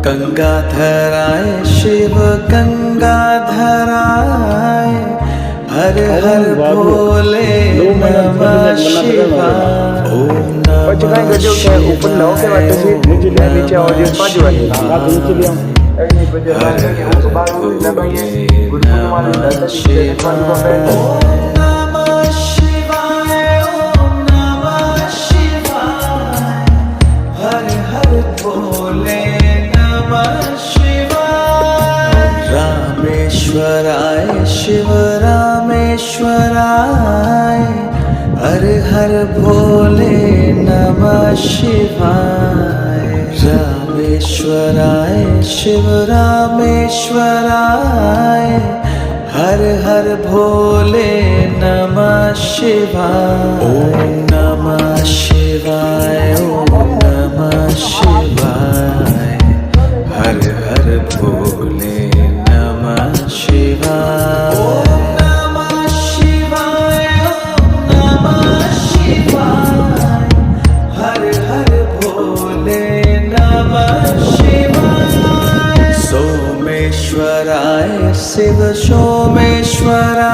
गंगाधराय शिव गंगाधराय हर हर भोले नमः शिवाय ओम नमः शिवाय हर हर भोले नमः शिवाय रामेश्वराय शिव रामेश्वराय हर हर भोले नमः शिवाय रामेश्वराय शिव रामेश्वराय हर हर भोले नमः शिवाय ओम नमः शिवाय ओम नमः शिवाय हर हर भोले नमः शिवाय ओम नमः शिवाय ओम नमः शिवाय हर हर भोले नमः शिवाय सोमेश्वराय शिव सोमेश्वराय